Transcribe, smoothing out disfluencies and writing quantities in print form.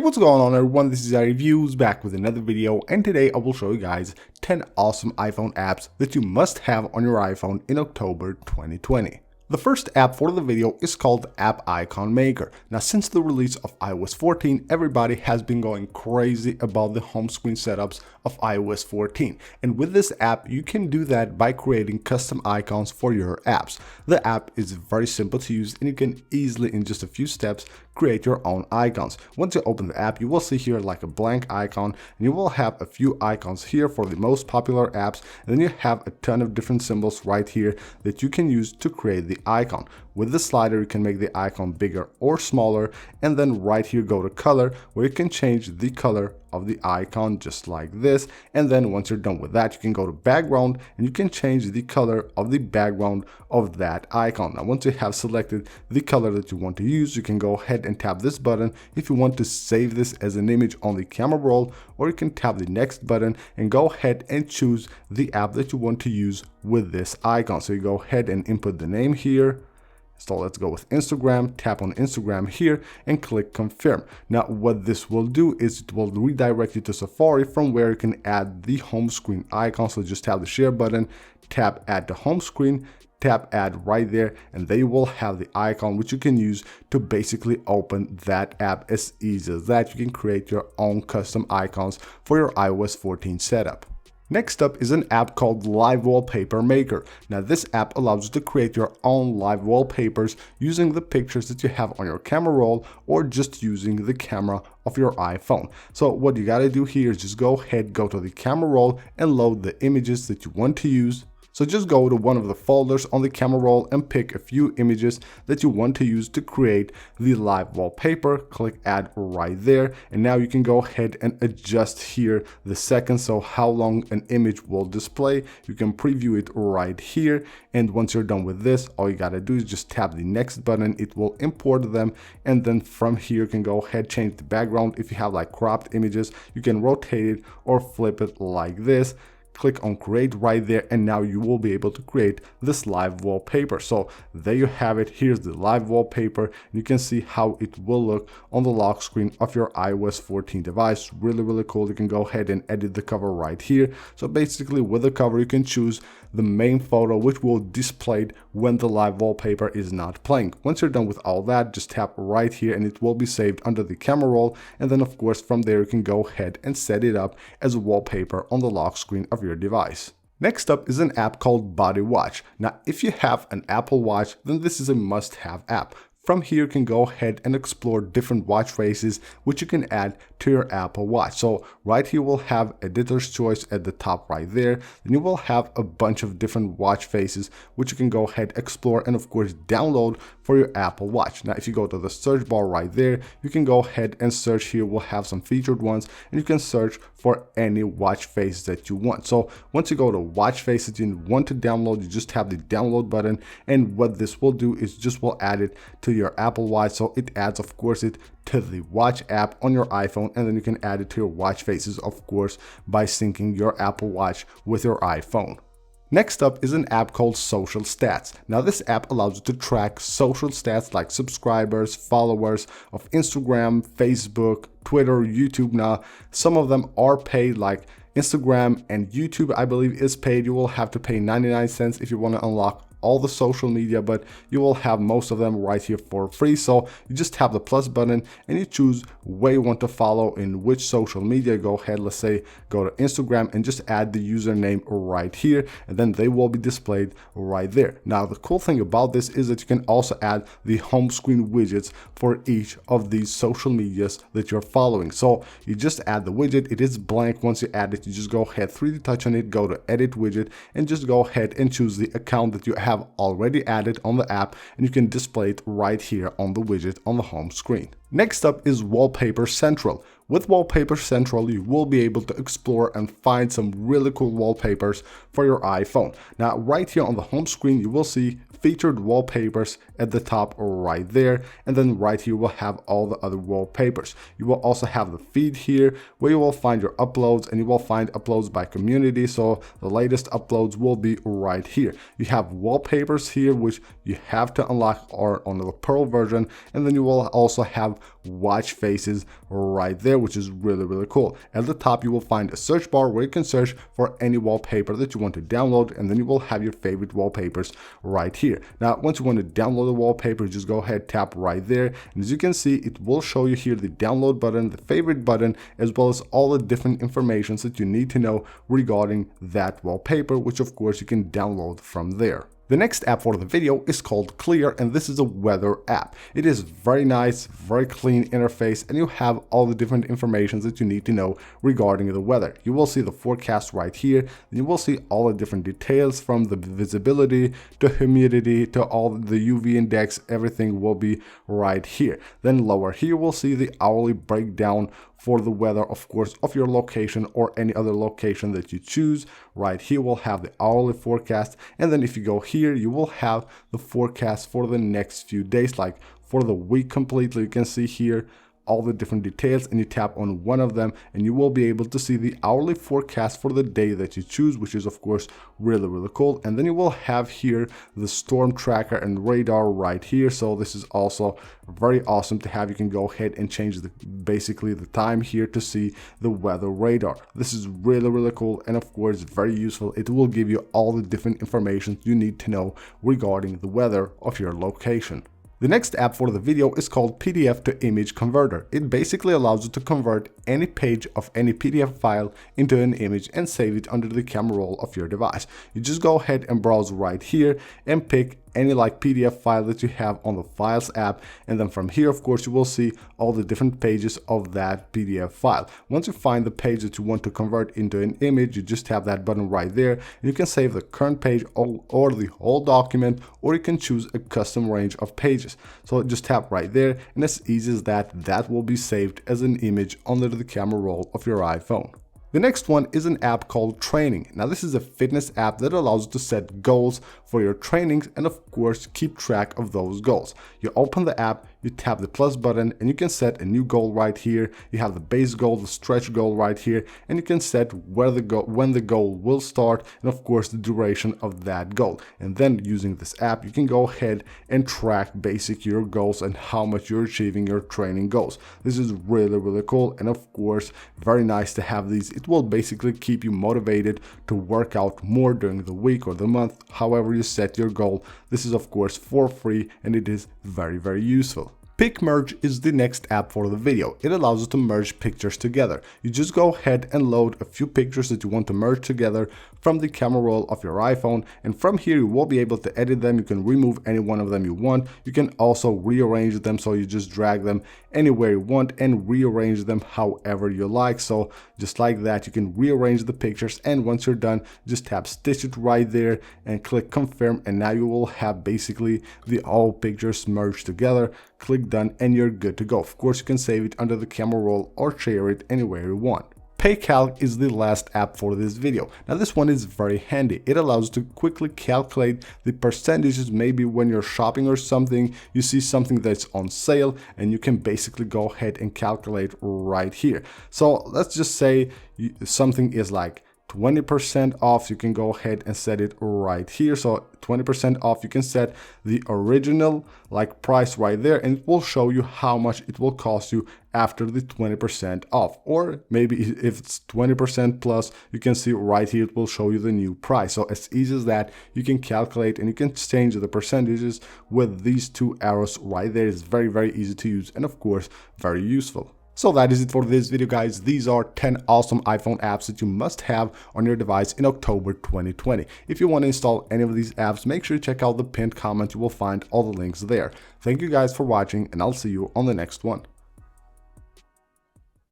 What's going on everyone, this is Reviews back with another video, and today I will show you guys 10 awesome iPhone apps that you must have on your iPhone in October 2020. The first app for the video is called App Icon Maker. Now, since the release of iOS 14, everybody has been going crazy about the home screen setups of iOS 14. And with this app, you can do that by creating custom icons for your apps. The app is very simple to use and you can easily, in just a few steps, create your own icons. Once you open the app, you will see here like a blank icon, and you will have a few icons here for the most popular apps, and then you have a ton of different symbols right here that you can use to create the icon. With the slider, you can make the icon bigger or smaller, and then right here go to color, where you can change the color of the icon just like this. And then once you're done with that, you can go to background and you can change the color of the background of that icon. Now, once you have selected the color that you want to use, you can go ahead and tap this button if you want to save this as an image on the camera roll, or you can tap the next button and go ahead and choose the app that you want to use with this icon. So you go ahead and input the name here. So let's go with Instagram, tap on Instagram here and click confirm. Now what this will do is it will redirect you to Safari, from where you can add the home screen icon. So just tap the share button, tap add to home screen, tap add right there, and they will have the icon which you can use to basically open that app. As easy as that, you can create your own custom icons for your iOS 14 setup. Next up is an app called Live Wallpaper Maker. Now this app allows you to create your own live wallpapers using the pictures that you have on your camera roll, or just using the camera of your iPhone. So what you gotta do here is just go to the camera roll and load the images that you want to use. So just go to one of the folders on the camera roll and pick a few images that you want to use to create the live wallpaper. Click add right there, and now you can go ahead and adjust here the seconds, so how long an image will display. You can preview it right here, and once you're done with this, all you gotta do is just tap the next button. It will import them, and then from here you can go ahead, change the background. If you have like cropped images, you can rotate it or flip it like this. Click on create right there, and now you will be able to create this live wallpaper. So there you have it. Here's the live wallpaper. You can see how it will look on the lock screen of your iOS 14 device. Really cool. You can go ahead and edit the cover right here. So basically with the cover, you can choose the main photo which will display when the live wallpaper is not playing. Once you're done with all that, just tap right here and it will be saved under the camera roll, and then of course from there you can go ahead and set it up as a wallpaper on the lock screen of your device. Next up is an app called Buddywatch. Now if you have an Apple Watch, then this is a must-have app. From here, you can go ahead and explore different watch faces which you can add to your Apple Watch. So right here we'll have editor's choice at the top right there. Then you will have a bunch of different watch faces which you can go ahead, explore, and of course download for your Apple Watch. Now if you go to the search bar right there, you can go ahead and search here. We'll have some featured ones, and you can search for any watch face that you want. So once you go to watch face that you want to download, you just have the download button, and what this will do is just will add it to your Apple Watch. So it adds of course it to the watch app on your iPhone, and then you can add it to your watch faces, of course, by syncing your Apple Watch with your iPhone. Next up is an app called Social Stats. Now this app allows you to track social stats like subscribers, followers of Instagram, Facebook, Twitter, YouTube. Now some of them are paid, like Instagram and YouTube I believe is paid. You will have to pay 99 cents if you want to unlock all the social media, but you will have most of them right here for free. So you just tap the plus button and you choose where you want to follow, in which social media. Go ahead, let's say go to Instagram, and just add the username right here, and then they will be displayed right there. Now the cool thing about this is that you can also add the home screen widgets for each of these social medias that you're following. So you just add the widget. It is blank. Once you add it, you just go ahead, 3D touch on it, go to edit widget, and just go ahead and choose the account that you have already added on the app, and you can display it right here on the widget on the home screen. Next up is Wallpaper Central. With Wallpaper Central, you will be able to explore and find some really cool wallpapers for your iPhone. Now right here on the home screen, you will see featured wallpapers at the top right there, and then right here we'll have all the other wallpapers. You will also have the feed here where you will find your uploads, and you will find uploads by community, so the latest uploads will be right here. You have wallpapers here which you have to unlock or on the Pro version, and then you will also have watch faces right there, which is really cool. At the top you will find a search bar where you can search for any wallpaper that you want to download, and then you will have your favorite wallpapers right here. Now once you want to download a wallpaper, just go ahead, tap right there, and as you can see, it will show you here the download button, the favorite button, as well as all the different information that you need to know regarding that wallpaper, which of course you can download from there. The next app for the video is called Clear, and this is a weather app. It is very nice, very clean interface, and you have all the different information that you need to know regarding the weather. You will see the forecast right here, and you will see all the different details from the visibility to humidity to all the UV index. Everything will be right here. Then lower here we'll see the hourly breakdown for the weather, of course, of your location or any other location that you choose. Right here we'll have the hourly forecast, and then if you go here you will have the forecast for the next few days, like for the week completely. You can see here all the different details, and you tap on one of them and you will be able to see the hourly forecast for the day that you choose, which is of course really cool. And then you will have here the storm tracker and radar right here, so this is also very awesome to have. You can go ahead and change basically the time here to see the weather radar. This is really cool, and of course very useful. It will give you all the different information you need to know regarding the weather of your location. The next app for the video is called PDF to Image Converter. It basically allows you to convert any page of any PDF file into an image and save it under the camera roll of your device. You just go ahead and browse right here and pick any like PDF file that you have on the Files app, and then from here of course you will see all the different pages of that PDF file. Once you find the page that you want to convert into an image, you just tap that button right there, and you can save the current page or the whole document, or you can choose a custom range of pages. So just tap right there, and as easy as that will be saved as an image under the camera roll of your iPhone. The next one is an app called Training. Now this is a fitness app that allows you to set goals for your trainings and of course keep track of those goals. You open the app, you tap the plus button, and you can set a new goal right here. You have the base goal, the stretch goal right here, and you can set when the goal will start, and of course the duration of that goal. And then using this app you can go ahead and track basically your goals and how much you're achieving your training goals. This is really cool, and of course very nice to have these. It will basically keep you motivated to work out more during the week or the month, however you set your goal. This is of course for free, and it is very useful. PicMerger is the next app for the video. It allows you to merge pictures together. You just go ahead and load a few pictures that you want to merge together from the camera roll of your iPhone, and from here you will be able to edit them. You can remove any one of them you want. You can also rearrange them, so you just drag them anywhere you want and rearrange them however you like. So just like that, you can rearrange the pictures, and once you're done, just tap stitch it right there and click confirm, and now you will have basically the all pictures merged together. Click done and you're good to go. Of course you can save it under the camera roll or share it anywhere you want. PayCalc is the last app for this video. Now this one is very handy. It allows you to quickly calculate the percentages. Maybe when you're shopping or something, you see something that's on sale, and you can basically go ahead and calculate right here. So let's just say something is like 20% off. You can go ahead and set it right here. So 20% off, you can set the original like price right there, and it will show you how much it will cost you after the 20% off. Or maybe if it's 20% plus, you can see right here it will show you the new price. So as easy as that, you can calculate and you can change the percentages with these two arrows right there. It's very easy to use, and of course very useful. So that is it for this video, guys. These are 10 awesome iPhone apps that you must have on your device in October 2020. If you want to install any of these apps, make sure you check out the pinned comment. You will find all the links there. Thank you guys for watching, and I'll see you on the next one.